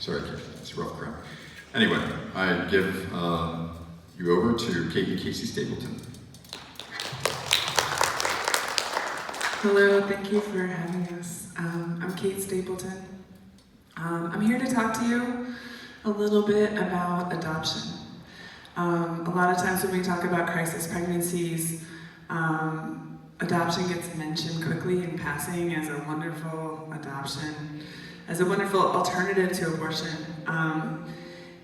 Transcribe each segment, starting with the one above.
Sorry, Kate, it's a rough crowd. Anyway, I give you over to Kate and Casey Stapleton. Hello, thank you for having us. I'm Kate Stapleton. I'm here to talk to you a little bit about adoption. A lot of times when we talk about crisis pregnancies, adoption gets mentioned quickly in passing as a wonderful adoption, as a wonderful alternative to abortion.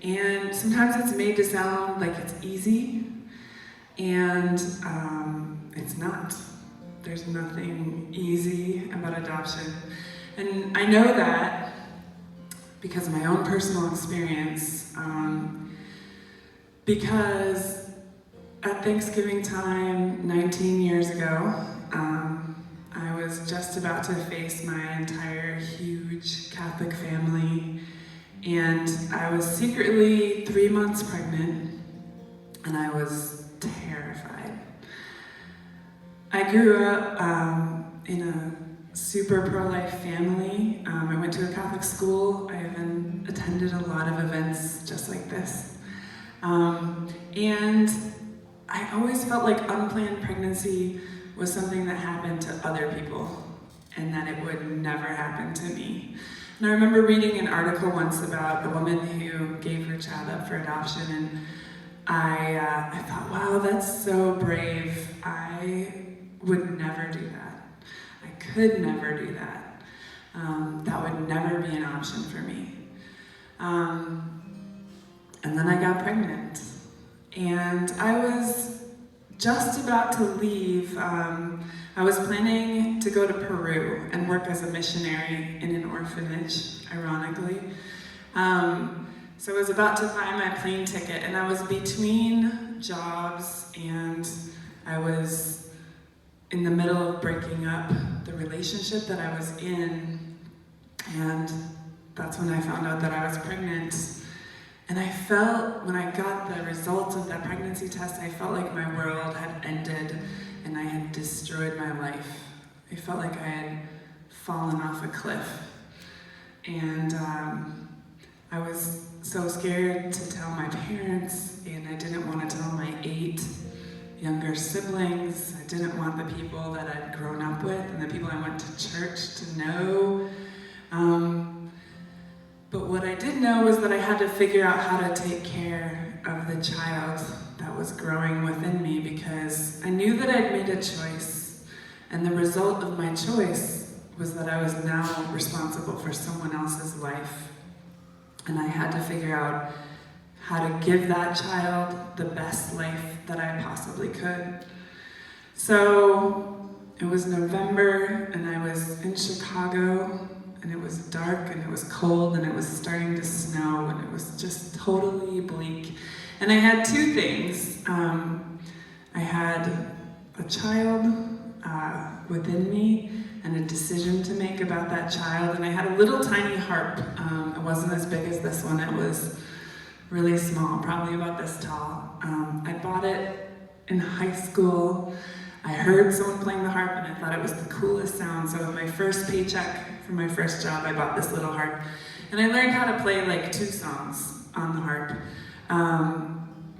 And sometimes it's made to sound like it's easy, and it's not. There's nothing easy about adoption. And I know that because of my own personal experience, because at Thanksgiving time 19 years ago, I was just about to face my entire huge Catholic family, and I was secretly 3 months pregnant, and I was terrified. I grew up in a super pro-life family. I went to a Catholic school. I even attended a lot of events just like this. And I always felt like unplanned pregnancy was something that happened to other people and that it would never happen to me. And I remember reading an article once about a woman who gave her child up for adoption, and I thought, wow, that's so brave. I would never do that. I could never do that. That would never be an option for me. And then I got pregnant. And I was just about to leave. I was planning to go to Peru and work as a missionary in an orphanage, ironically. So I was about to buy my plane ticket, and I was between jobs, and I was in the middle of breaking up the relationship that I was in, and that's when I found out that I was pregnant. And I felt, when I got the results of that pregnancy test, I felt like my world had ended and I had destroyed my life. I felt like I had fallen off a cliff. And I was so scared to tell my parents, and I didn't want to tell my 8 younger siblings. I didn't want the people that I'd grown up with and the people I went to church to know. But what I did know was that I had to figure out how to take care of the child that was growing within me, because I knew that I'd made a choice, and the result of my choice was that I was now responsible for someone else's life. And I had to figure out how to give that child the best life that I possibly could. So it was November, and I was in Chicago, and it was dark, and it was cold, and it was starting to snow, and it was just totally bleak. And I had 2 things. I had a child within me, and a decision to make about that child, and I had a little tiny harp. It wasn't as big as this one. It was really small, probably about this tall. I bought it in high school. I heard someone playing the harp, and I thought it was the coolest sound. So with my first paycheck for my first job, I bought this little harp. And I learned how to play like 2 songs on the harp.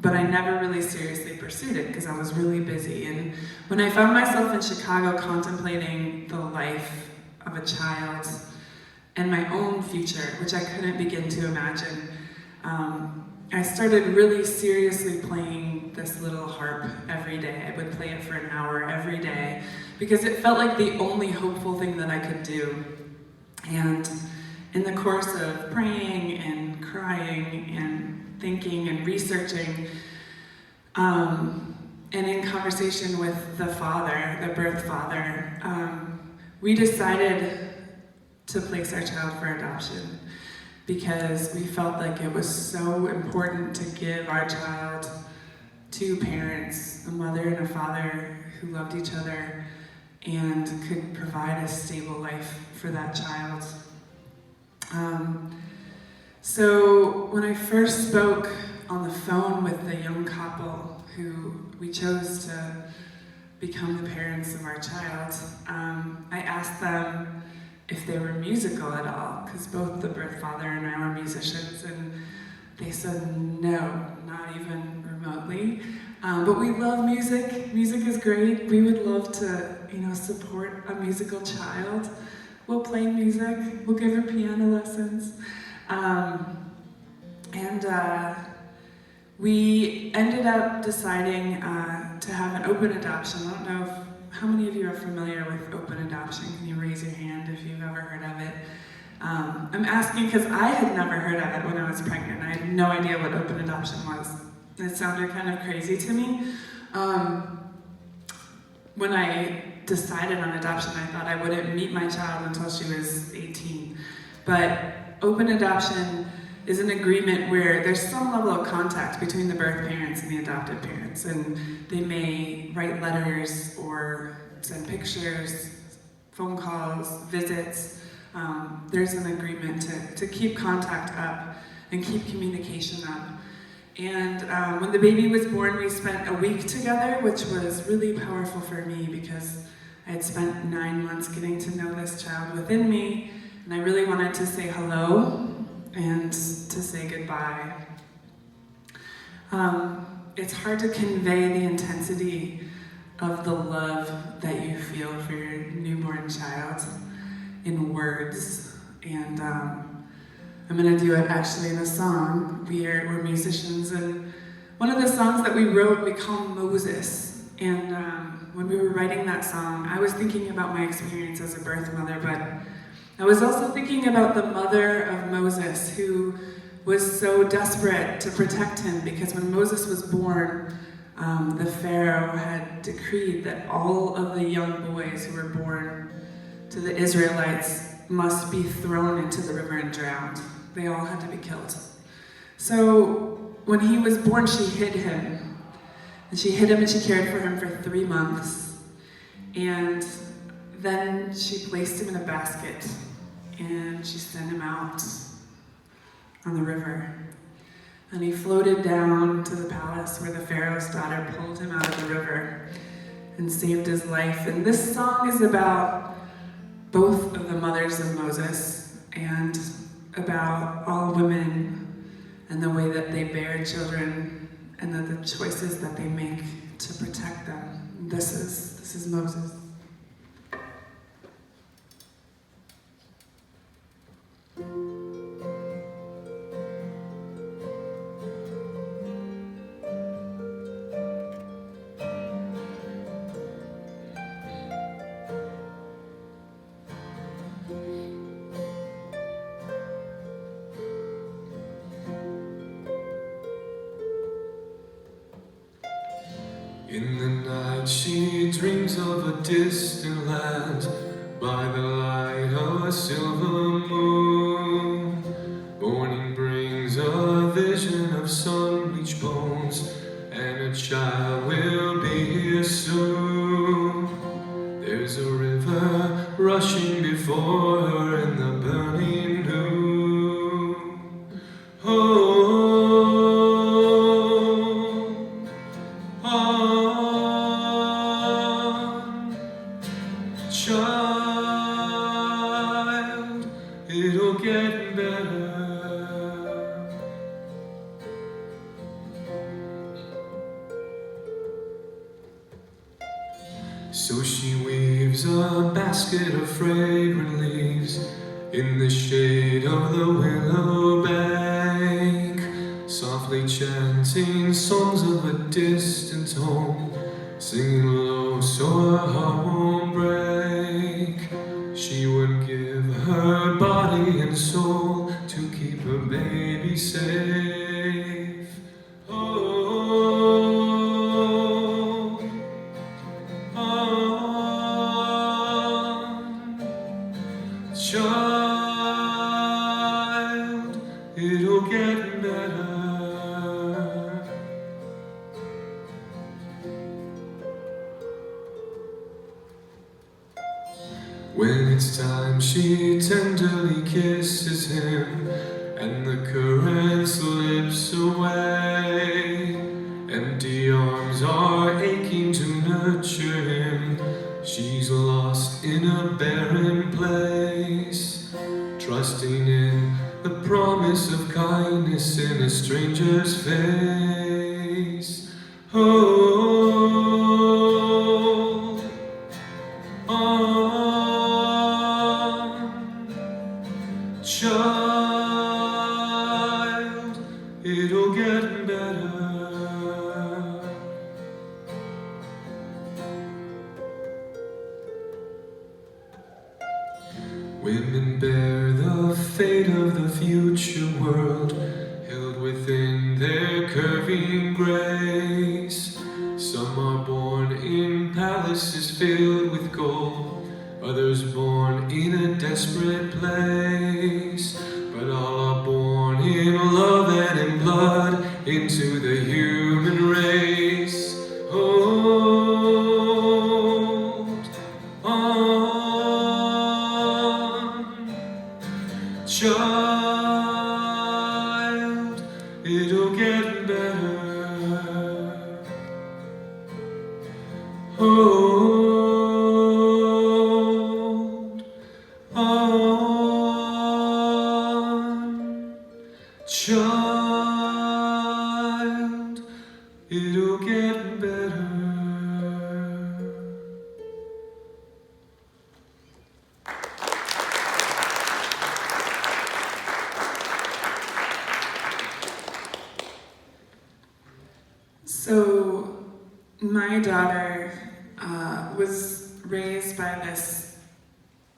But I never really seriously pursued it because I was really busy. And when I found myself in Chicago contemplating the life of a child and my own future, which I couldn't begin to imagine, I started really seriously playing this little harp every day. I would play it for an hour every day because it felt like the only hopeful thing that I could do. And in the course of praying and crying and thinking and researching, and in conversation with the father, the birth father, we decided to place our child for adoption, because we felt like it was so important to give our child 2 parents, a mother and a father who loved each other and could provide a stable life for that child. So when I first spoke on the phone with the young couple who we chose to become the parents of our child, I asked them if they were musical at all, because both the birth father and I were musicians, and they said no, not even remotely. But we love music. Music is great. We would love to, support a musical child. We'll play music. We'll give her piano lessons. We ended up deciding to have an open adoption. I don't know how many of you are familiar with open adoption. Can you raise your hand if you've ever heard of it? I'm asking because I had never heard of it when I was pregnant. I had no idea what open adoption was. It sounded kind of crazy to me. When I decided on adoption, I thought I wouldn't meet my child until she was 18. But open adoption is an agreement where there's some level of contact between the birth parents and the adoptive parents, and they may write letters or send pictures, phone calls, visits. There's an agreement to keep contact up and keep communication up. And when the baby was born, we spent a week together, which was really powerful for me because I had spent 9 months getting to know this child within me, and I really wanted to say hello and to say goodbye. It's hard to convey the intensity of the love that you feel for your newborn child in words, and I'm going to do it actually in a song. We're musicians, and one of the songs that we wrote we call Moses, and when we were writing that song, I was thinking about my experience as a birth mother, but I was also thinking about the mother of Moses, who was so desperate to protect him, because when Moses was born, the Pharaoh had decreed that all of the young boys who were born to the Israelites must be thrown into the river and drowned. They all had to be killed. So when he was born, she hid him. And she hid him and she cared for him for 3 months. And then she placed him in a basket and she sent him out on the river. And he floated down to the palace where the Pharaoh's daughter pulled him out of the river and saved his life. And this song is about both of the mothers of Moses and about all women and the way that they bear children and the choices that they make to protect them. This is Moses. In the night she dreams of a distant land by the light of a silver moon. Morning brings a vision of sun-bleached bones, and a child will be here soon. There's a river rushing before her in the burning noon. Oh, child, it'll get better. So she weaves a basket of fragrant leaves in the shade of the willow bank, softly chanting songs of a distant home, singing low so her heart won't break. She would give her body and soul to keep her baby safe. Oh, child, it'll get better. When it's time, she tenderly kisses him, and the current slips away. Empty arms are aching to nurture him. She's lost in a barren place. trusting in the promise of kindness in a stranger's face. Hold on, child, it'll get better. Women bear the fate of the future world, held within their curving grace. Some are born in palaces filled with gold, others born in a desperate place. But all are born in love and in blood into the human race. Hold on, child, it'll get better. Hold on, child, it'll get better. So, my daughter was raised by this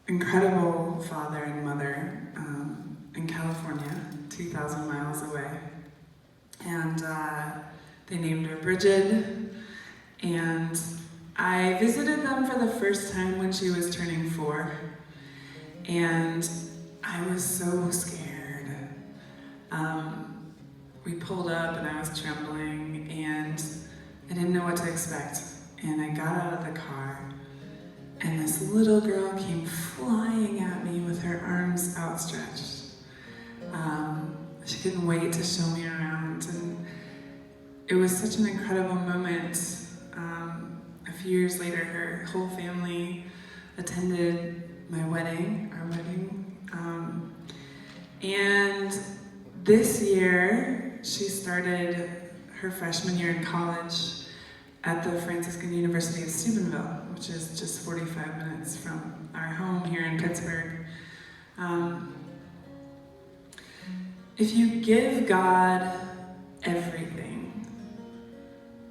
incredible father and mother in California, 2,000 miles away. And they named her Bridget. And I visited them for the first time when she was turning 4. And I was so scared. We pulled up and I was trembling and I didn't know what to expect. And I got out of the car and this little girl came flying at me with her arms outstretched. She couldn't wait to show me around, and it was such an incredible moment. A few years later, her whole family attended our wedding. And this year, she started her freshman year in college at the Franciscan University of Steubenville, which is just 45 minutes from our home here in Pittsburgh. If you give God everything,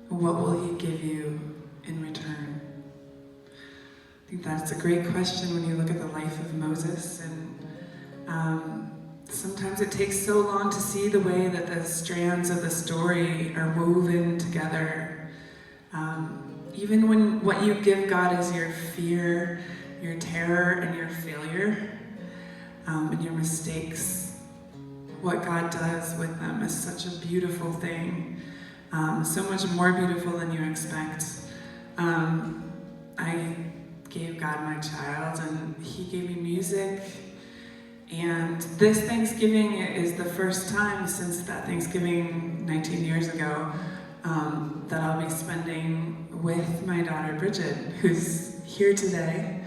what will He give you in return? I think that's a great question when you look at the life of Moses. And sometimes it takes so long to see the way that the strands of the story are woven together. Even when what you give God is your fear, your terror, and your failure, and your mistakes, what God does with them is such a beautiful thing, so much more beautiful than you expect. I gave God my child, and He gave me music. And this Thanksgiving is the first time since that Thanksgiving 19 years ago that I'll be spending with my daughter Bridget, who's here today.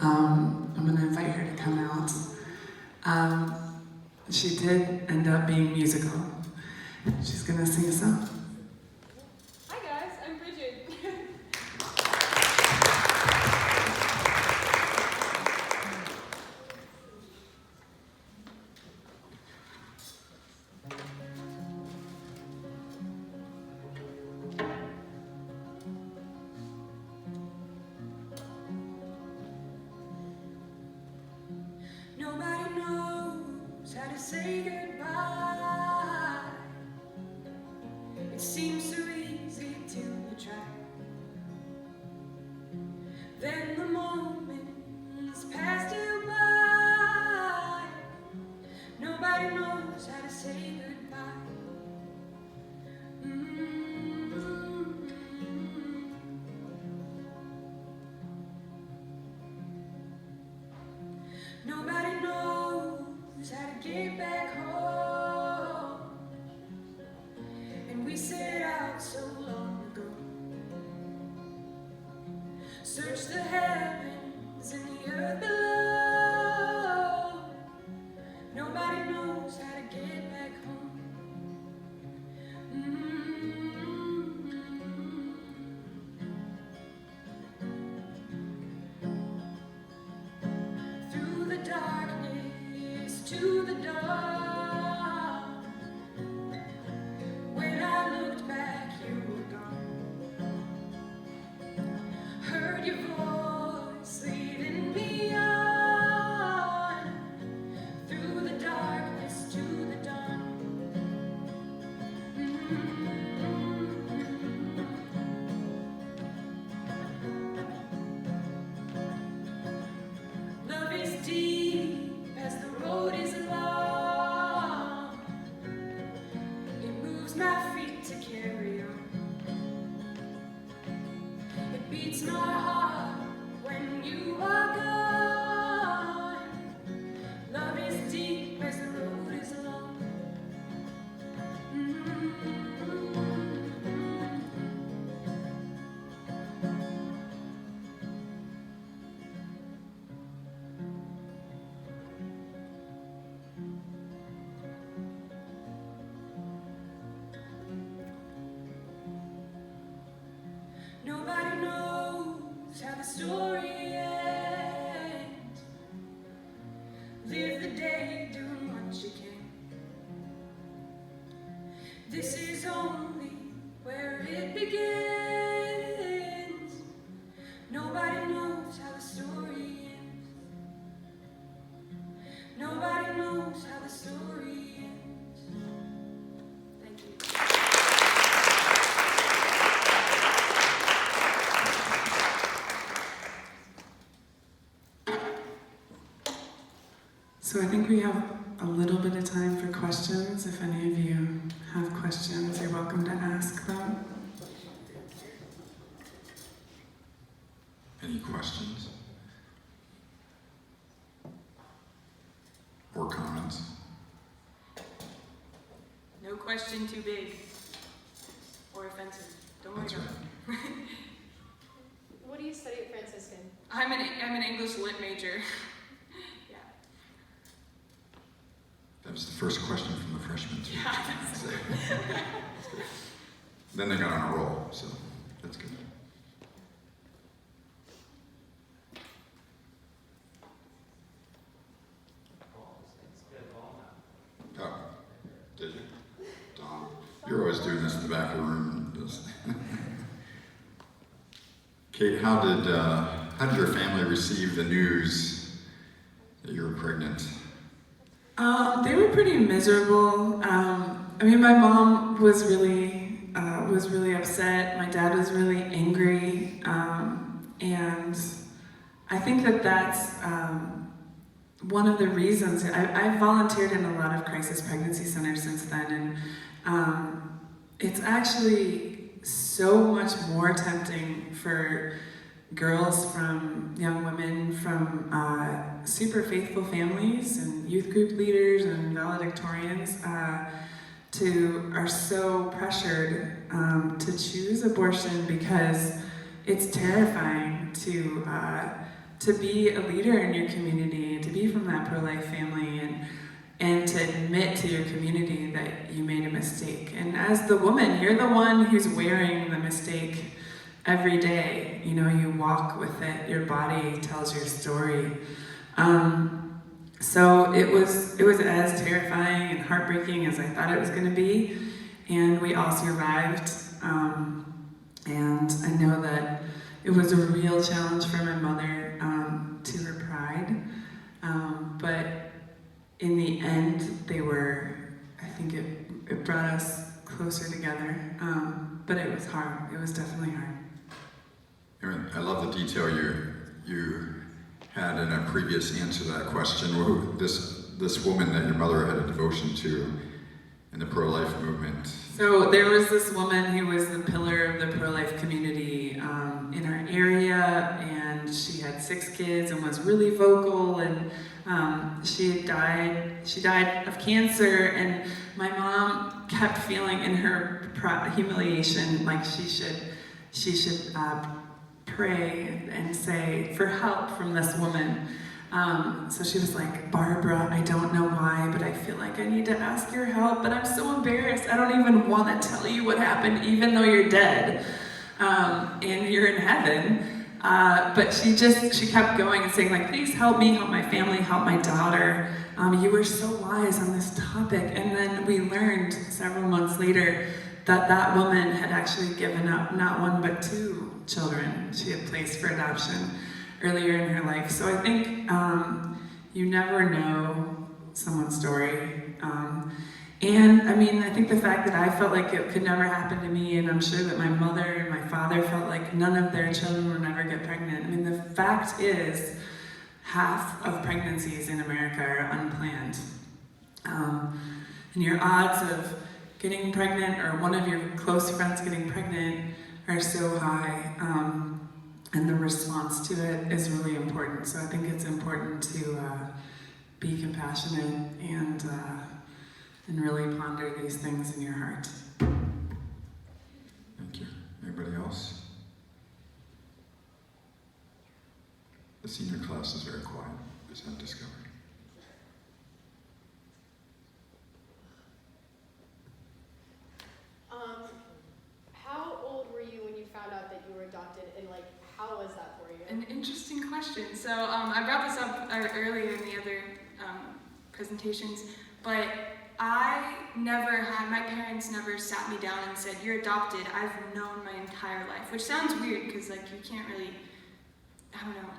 I'm going to invite her to come out. She did end up being musical. She's going to sing a song. Hi guys, I'm Bridget. Nobody knows how to say goodbye. It seems so easy till you try. Then the moments pass you by. Nobody knows how to say goodbye. Nobody knows how to get back home. This is only where it begins. Nobody knows how the story ends. Nobody knows how the story ends. Thank you. So I think we have a little bit of time for questions. If any of you have questions, you're welcome to ask them. Any questions? Or comments? No question too big or offensive. Don't worry That's about right. it. What do you study at Franciscan? I'm an English lit major. Yeah. That was the first question from the freshmen too. Yeah. So, then they got on a roll, so that's good. Oh, did you? Tom, you're always doing this in the back of the room. Kate, how did your family receive the news that you were pregnant? They were pretty miserable. I mean, my mom was really upset. My dad was really angry, and I think that's one of the reasons. I've volunteered in a lot of crisis pregnancy centers since then, and it's actually so much more tempting for girls young women from super faithful families and youth group leaders and valedictorians are so pressured to choose abortion because it's terrifying to be a leader in your community, to be from that pro-life family, and to admit to your community that you made a mistake. And as the woman, you're the one who's wearing the mistake every day. You know, you walk with it, your body tells your story. So it was as terrifying and heartbreaking as I thought it was gonna be, and we all survived. And I know that it was a real challenge for my mother to her pride, but in the end, I think it brought us closer together, but it was hard. It was definitely hard. Aaron, I love the detail you had in a previous answer to that question. This woman that your mother had a devotion to in the pro-life movement. So there was this woman who was the pillar of the pro-life community in our area, and she had 6 kids and was really vocal, and she died of cancer, and my mom kept feeling in her humiliation like she should pray and say for help from this woman. So she was like, Barbara, I don't know why, but I feel like I need to ask your help, but I'm so embarrassed. I don't even want to tell you what happened, even though you're dead and you're in heaven. But she kept going and saying, like, please help me, help my family, help my daughter. You were so wise on this topic. And then we learned several months later that woman had actually given up not 1 but 2 children she had placed for adoption earlier in her life. So I think you never know someone's story. And I mean, I think the fact that I felt like it could never happen to me, and I'm sure that my mother and my father felt like none of their children would ever get pregnant. I mean, the fact is, half of pregnancies in America are unplanned. And your odds of getting pregnant or one of your close friends getting pregnant are so high. And the response to it is really important. So I think it's important to be compassionate and really ponder these things in your heart. Thank you. Anybody else? The senior class is very quiet, as I've discovered. How old were you when you found out that you were adopted, and like, how was that for you? An interesting question. So I brought this up earlier in the other presentations, but my parents never sat me down and said, "You're adopted." I've known my entire life, which sounds weird because like you can't really, I don't know,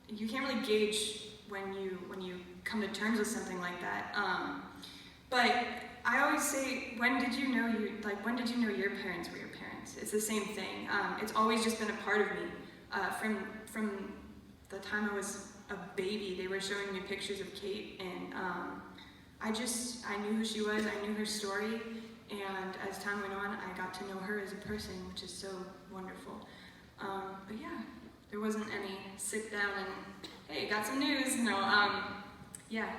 you can't really gauge when you come to terms with something like that. But I always say, when did you know your parents were your parents? It's the same thing. It's always just been a part of me. From the time I was a baby, they were showing me pictures of Kate, and I knew who she was, I knew her story, and as time went on, I got to know her as a person, which is so wonderful. But yeah, there wasn't any sit down and, hey, got some news. No, yeah.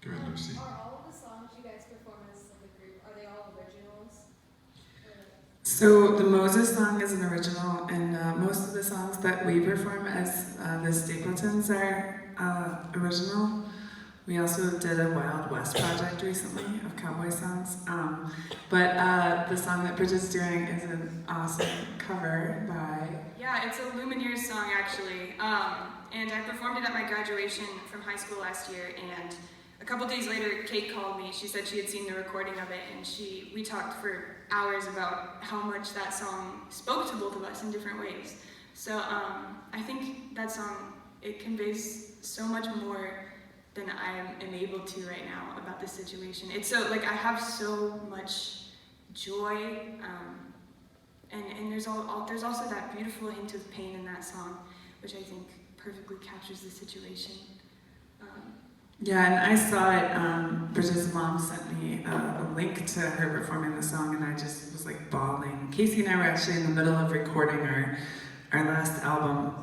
Go ahead, Lucy. Are all of the songs you guys perform as the group, are they all originals? So the Moses song is an original, and most of the songs that we perform as the Stapletons are original. We also did a Wild West project recently of cowboy songs. But the song that Bridget's doing is an awesome cover by... Yeah, it's a Lumineers song actually. And I performed it at my graduation from high school last year, and a couple days later, Kate called me. She said she had seen the recording of it, and we talked for hours about how much that song spoke to both of us in different ways. So I think that song, it conveys so much more than I am able to right now about the situation. It's so, like, I have so much joy, and there's also that beautiful hint of pain in that song, which I think perfectly captures the situation. Yeah, and I saw it, Bridget's mom sent me a link to her performing the song, and I just was like bawling. Casey and I were actually in the middle of recording our last album,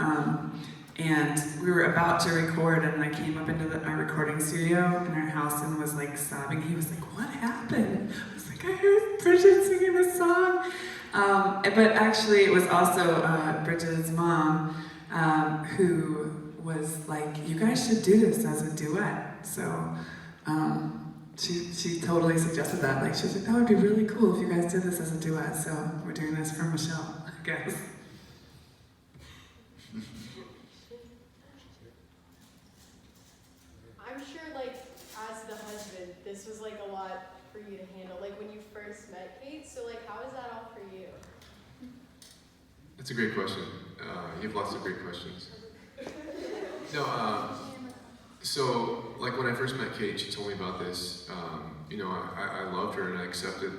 and we were about to record, and I came up into our recording studio in our house and was like sobbing. He was like, "What happened?" I was like, "I heard Bridget singing this song." But actually it was also Bridget's mom who was like, "You guys should do this as a duet." So she totally suggested that. Like, she said, "That would be really cool if you guys did this as a duet." So we're doing this for Michelle, I guess. I'm sure, like, as the husband, this was like a lot for you to handle, like when you first met Kate, so like how is that all for you? That's a great question. You have lots of great questions. No, so like when I first met Kate, she told me about this. You know, I loved her and I accepted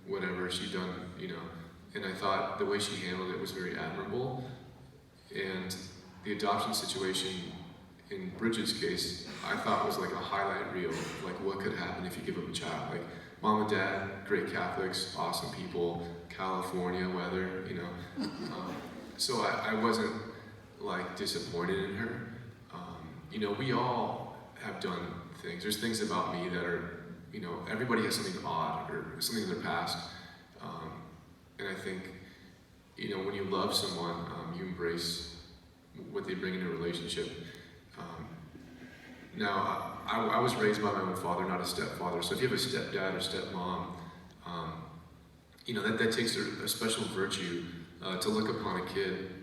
whatever she'd done, you know, and I thought the way she handled it was very admirable. And the adoption situation in Bridget's case, I thought was like a highlight reel, like what could happen if you give up a child. Like mom and dad, great Catholics, awesome people, California weather, you know. So I wasn't like disappointed in her. You know, we all have done things. There's things about me that are, you know, everybody has something odd or something in their past. And I think, you know, when you love someone, you embrace what they bring in a relationship. Now, I was raised by my own father, not a stepfather. So if you have a stepdad or stepmom, you know, that takes a special virtue to look upon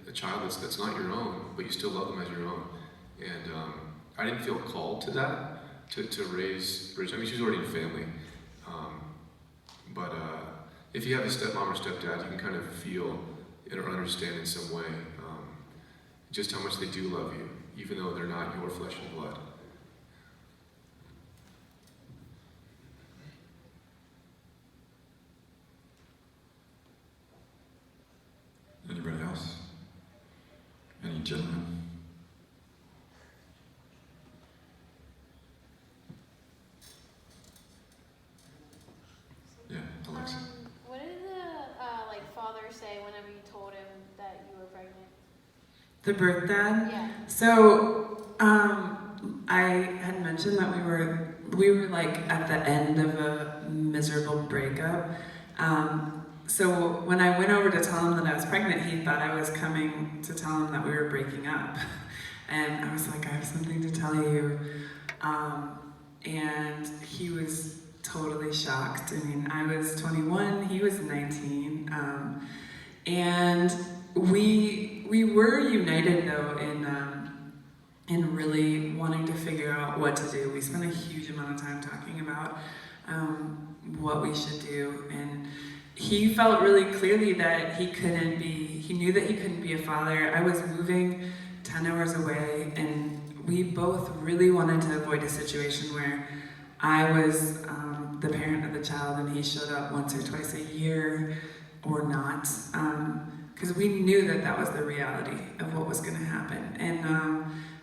a child that's not your own, but you still love them as your own. And I didn't feel called to that, to raise Bridget. I mean, she's already in family. But if you have a stepmom or stepdad, you can kind of feel or understand in some way just how much they do love you, even though they're not your flesh and blood. Anybody else? Any gentlemen? Yeah, Alexa. What did the like father say whenever you told him that you were pregnant? The birth dad? Yeah. So, I had mentioned that we were like at the end of a miserable breakup. So when I went over to tell him that I was pregnant, he thought I was coming to tell him that we were breaking up. And I was like, "I have something to tell you." And he was totally shocked. I mean, I was 21, he was 19. And we were united though in really wanting to figure out what to do. We spent a huge amount of time talking about what we should do, and he felt really clearly that he knew that he couldn't be a father. I was moving 10 hours away, and we both really wanted to avoid a situation where I was the parent of the child and he showed up once or twice a year or not, because we knew that that was the reality of what was going to happen, and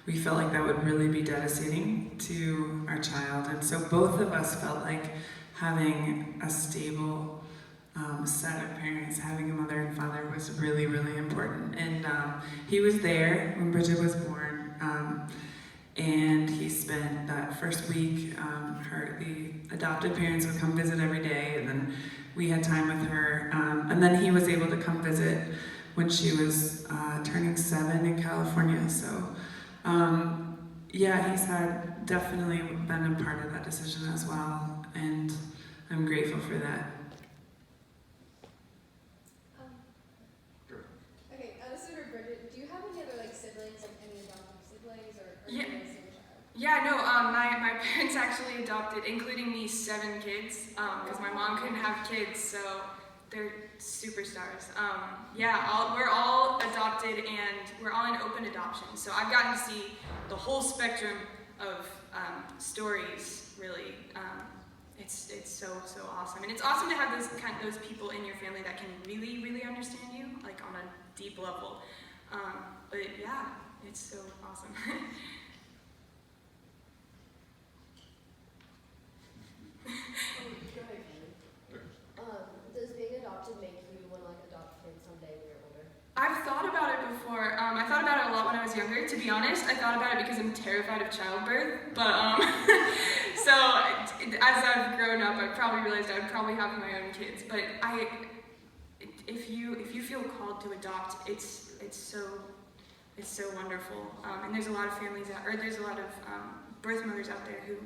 we felt like that would really be devastating to our child. And so both of us felt like having a stable set of parents, having a mother and father was really, really important. And he was there when Bridget was born, and he spent that first week, the adopted parents would come visit every day, and then we had time with her. And then he was able to come visit when she was turning 7 in California. So yeah, he's definitely been a part of that decision as well, and I'm grateful for that. Okay, this is for Bridget. Do you have any other siblings, any adopted siblings, or Yeah. are you a single child? Yeah, no, my parents actually adopted, including me, 7 kids, because my mom couldn't have kids, so they're superstars. We're all adopted, and we're all in open adoption, so I've gotten to see the whole spectrum of stories, really. It's so awesome, and it's awesome to have those people in your family that can really, really understand you, on a deep level. But yeah, it's so awesome. Does being adopted make you want to adopt kids someday when you're older? I've thought about it before. I thought about it a lot when I was younger. To be honest, I thought about it because I'm terrified of childbirth. But so as I've grown up, I've probably realized I would probably have my own kids. But if you feel called to adopt, it's so wonderful. And there's a lot of there's a lot of birth mothers out there who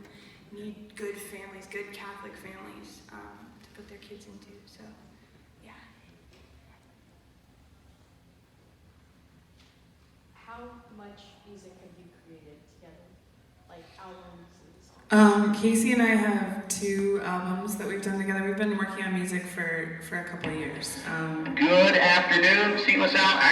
need good families, good Catholic families to put their kids into. So yeah. How much music have you created together? Albums and songs? Casey and I have 2 albums that we've done together. We've been working on music for a couple of years. Good afternoon. See what's out. Actually